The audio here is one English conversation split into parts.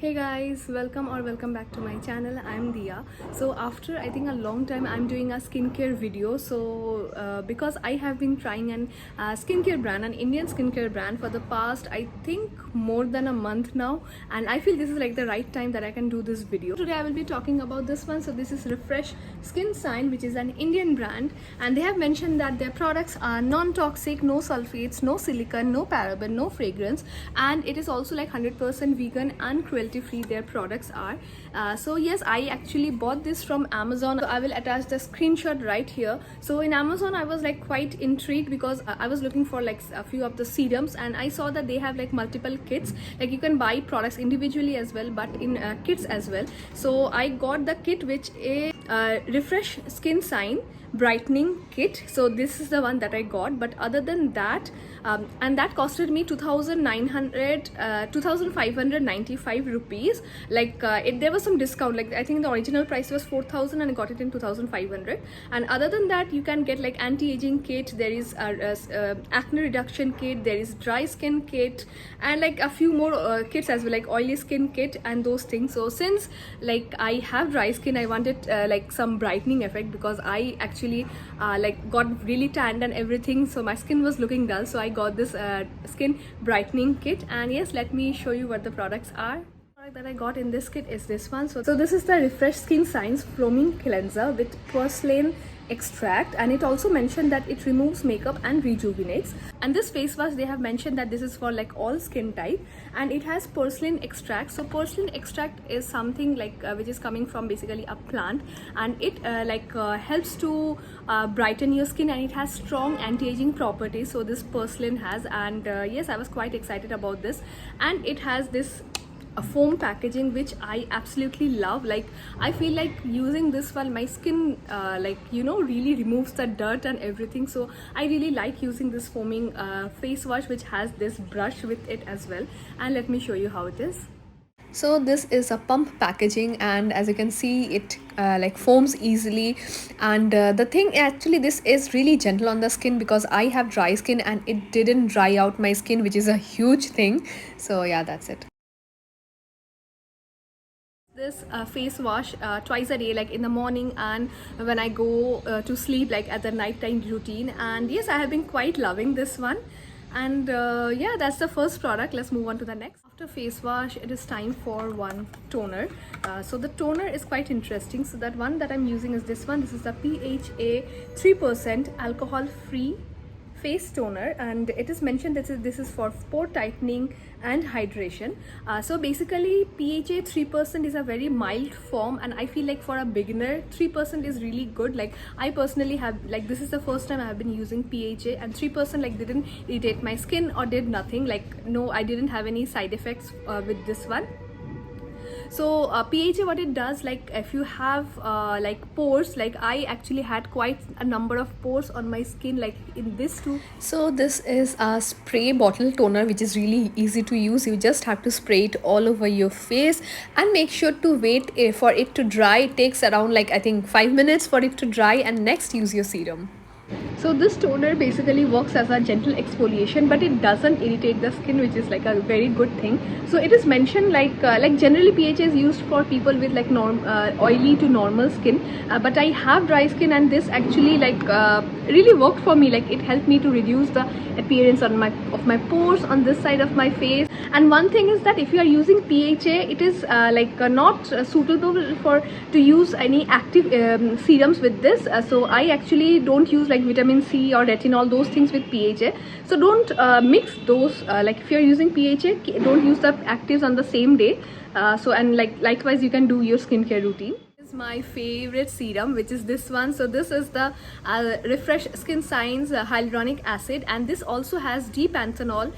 Hey guys, welcome back to my channel. I'm Dia. So after I think a long time I'm doing a skincare video. So because I have been trying an skincare brand, an Indian skincare brand for the past I think more than a month now, and I feel this is like the right time that I can do this video. Today I will be talking about this one. So this is Refredh Skin Sign, which is an Indian brand, and they have mentioned that their products are non-toxic, no sulfates, no silicone, no paraben, no fragrance, and it is also like 100% vegan and cruelty free their products are. So yes, I actually bought this from Amazon. So I will attach the screenshot right here. So in Amazon I was like quite intrigued because I was looking for like a few of the serums, and I saw that they have like multiple kits, like you can buy products individually as well, but in kits as well. So I got the kit, which is Refredh Skin Sign Brightening Kit. So this is the one that I got, but other than that and that costed me 2595 rupees. Like there was some discount, like I think the original price was 4000 and I got it in 2500. And other than that, you can get like anti-aging kit, there is acne reduction kit, there is dry skin kit, and like a few more kits as well, like oily skin kit and those things. So since like I have dry skin, I wanted like some brightening effect, because I actually like got really tanned and everything, so my skin was looking dull. So I got this skin brightening kit, and yes, let me show you what the products are. That I got in this kit is this one. So this is the Refredh Skin Signs Foaming Cleanser with porcelain extract, and it also mentioned that it removes makeup and rejuvenates. And this face wash, they have mentioned that this is for like all skin type, and it has porcelain extract. So porcelain extract is something like which is coming from basically a plant, and it helps to brighten your skin, and it has strong anti-aging properties. So this porcelain has, and yes, I was quite excited about this. And it has this a foam packaging, which I absolutely love. Like I feel like using this while my skin really removes the dirt and everything. So I really like using this foaming face wash, which has this brush with it as well. And let me show you how it is. So this is a pump packaging, and as you can see, it like foams easily. And the thing actually, this is really gentle on the skin, because I have dry skin and it didn't dry out my skin, which is a huge thing. So yeah, that's it. This face wash twice a day, like in the morning and when I go to sleep, like at the nighttime routine. And yes, I have been quite loving this one. And yeah, that's the first product. Let's move on to the next. After face wash, it is time for one toner. So the toner is quite interesting. So that one that I'm using is this one. This is the PHA 3% alcohol free face toner, and it is mentioned that this is for pore tightening and hydration. So basically PHA 3% is a very mild form, and I feel like for a beginner 3% is really good. Like I personally have, like this is the first time I have been using PHA, and 3% like didn't irritate my skin or did nothing. Like no, I didn't have any side effects with this one. So PHA, what it does, like if you have like pores, like I actually had quite a number of pores on my skin, like in this too. So this is a spray bottle toner, which is really easy to use. You just have to spray it all over your face, and make sure to wait for it to dry. It takes around like I think 5 minutes for it to dry, and next use your serum. So this toner basically works as a gentle exfoliation, but it doesn't irritate the skin, which is like a very good thing. So it is mentioned like generally PHA is used for people with like oily to normal skin, but I have dry skin, and this actually like really worked for me. Like it helped me to reduce the appearance of my pores on this side of my face. And one thing is that if you are using PHA, it is not suitable to use any active serums with this. So I actually don't use like vitamin C or retinol, those things with PHA. So don't mix those. Like if you're using PHA, don't use the actives on the same day. And like likewise, you can do your skincare routine. This is my favorite serum, which is this one. So this is the Refredh Skin Signs Hyaluronic Acid, and this also has D-panthenol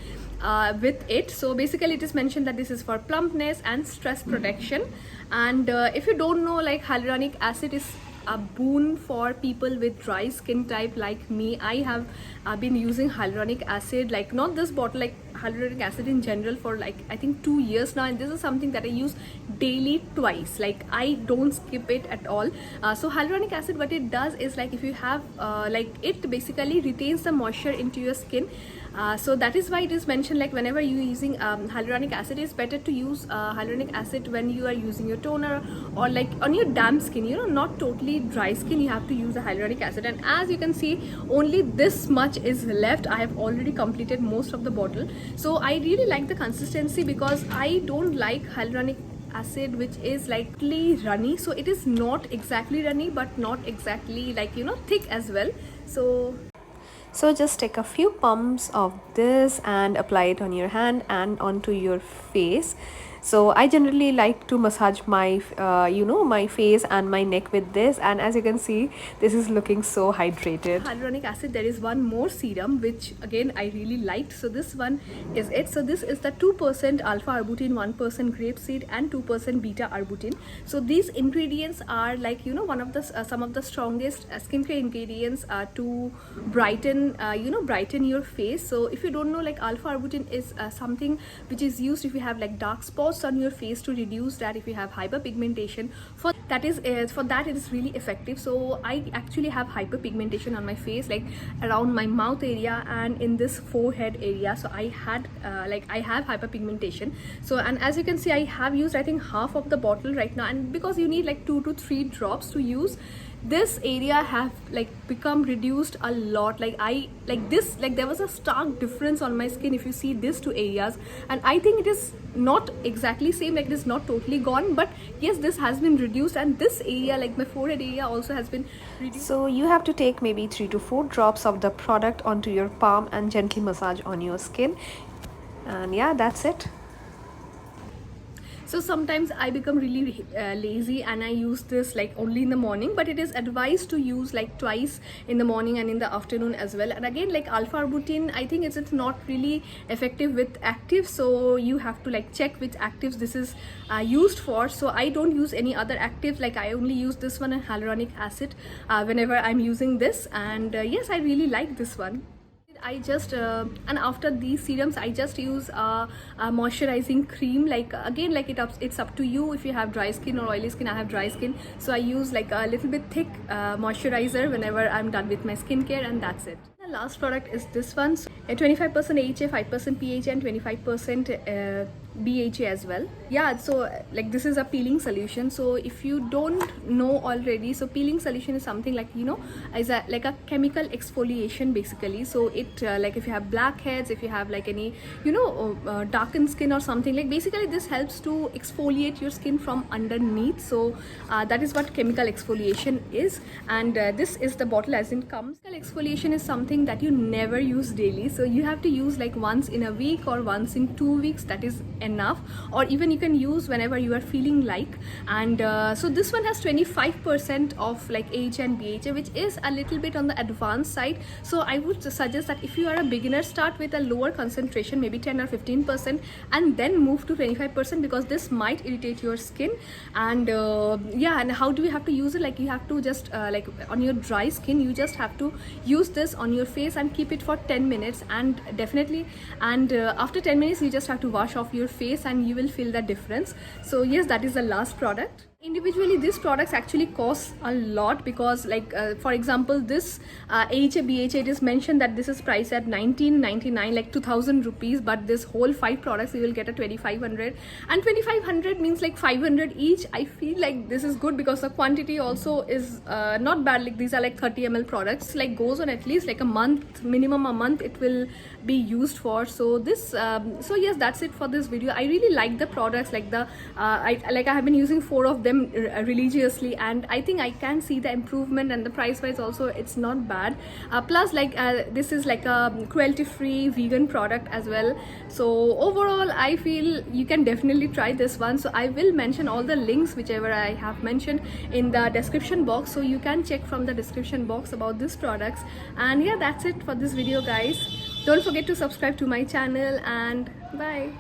with it. So basically it is mentioned that this is for plumpness and stress protection. And if you don't know, like hyaluronic acid is a boon for people with dry skin type like me. I have been using hyaluronic acid, like not this bottle, like hyaluronic acid in general for like I think 2 years now, and this is something that I use daily twice. Like I don't skip it at all. So hyaluronic acid, what it does is like if you have like it basically retains the moisture into your skin. So that is why it is mentioned like whenever you are using hyaluronic acid, it's better to use hyaluronic acid when you are using your toner or like on your damp skin, you know, not totally dry skin. You have to use the hyaluronic acid, and as you can see, only this much is left. I have already completed most of the bottle. So I really like the consistency because I don't like hyaluronic acid which is likely runny. So it is not exactly runny but not exactly like, you know, thick as well. So just take a few pumps of this and apply it on your hand and onto your face. So I generally like to massage my you know, my face and my neck with this, and as you can see, this is looking so hydrated. Hyaluronic acid, there is one more serum which again I really liked. So this one is it. So this is the 2% alpha arbutin, 1% grapeseed and 2% beta arbutin. So these ingredients are like, you know, one of the some of the strongest skincare ingredients to brighten you know, brighten your face. So if you don't know, like alpha arbutin is something which is used if you have like dark spots on your face, to reduce that if you have hyperpigmentation. For that it is really effective. So I actually have hyperpigmentation on my face, like around my mouth area and in this forehead area. So I had I have hyperpigmentation. So, and as you can see, I have used I think half of the bottle right now, and because you need like 2 to 3 drops to use, this area have like become reduced a lot. Like I like this, like there was a stark difference on my skin if you see these two areas, and I think it is not exactly same, like it is not totally gone, but yes, this has been reduced, and this area like my forehead area also has been reduced. So you have to take maybe 3 to 4 drops of the product onto your palm and gently massage on your skin, and yeah, that's it. So sometimes I become really lazy and I use this like only in the morning, but it is advised to use like twice in the morning and in the afternoon as well. And again, like alpha arbutin, I think it's not really effective with actives, so you have to like check which actives this is used for. So I don't use any other actives, like I only use this one and hyaluronic acid whenever I'm using this, and yes, I really like this one. I just and after these serums I just use a moisturizing cream. Like again, like it's up to you if you have dry skin or oily skin. I have dry skin, so I use like a little bit thick moisturizer whenever I'm done with my skincare, and that's it. The last product is this one. So, 25% AHA, 5% PHA and 25% BHA as well. Yeah, so like this is a peeling solution. So if you don't know already, so peeling solution is something like, you know, is a like a chemical exfoliation basically. So it like if you have blackheads, if you have like any, you know, darkened skin or something, like basically this helps to exfoliate your skin from underneath. So that is what chemical exfoliation is, and this is the bottle as it comes. Chemical exfoliation is something that you never use daily, so you have to use like once in a week or once in 2 weeks. That is enough, or even you can use whenever you are feeling like. And so this one has 25% of like AHA and BHA, which is a little bit on the advanced side. So I would suggest that if you are a beginner, start with a lower concentration, maybe 10 or 15%, and then move to 25%, because this might irritate your skin. And yeah, and how do we have to use it? Like you have to just like on your dry skin, you just have to use this on your face and keep it for 10 minutes, and definitely, and after 10 minutes you just have to wash off your face and you will feel the difference. So yes, that is the last product. Individually these products actually cost a lot, because like for example this AHA BHA, it is mentioned that this is priced at 1999, like 2000 rupees, but this whole 5 products you will get at 2500, and 2500 means like 500 each. I feel like this is good because the quantity also is not bad. Like these are like 30 ml products, like goes on at least like a month, minimum a month it will be used for. So this so yes, that's it for this video. I really like the products, like the I have been using 4 of them religiously, and I think I can see the improvement, and the price wise also it's not bad. Plus like this is like a cruelty free vegan product as well. So overall I feel you can definitely try this one. So I will mention all the links whichever I have mentioned in the description box, so you can check from the description box about these products. And yeah, that's it for this video guys. Don't forget to subscribe to my channel, and bye.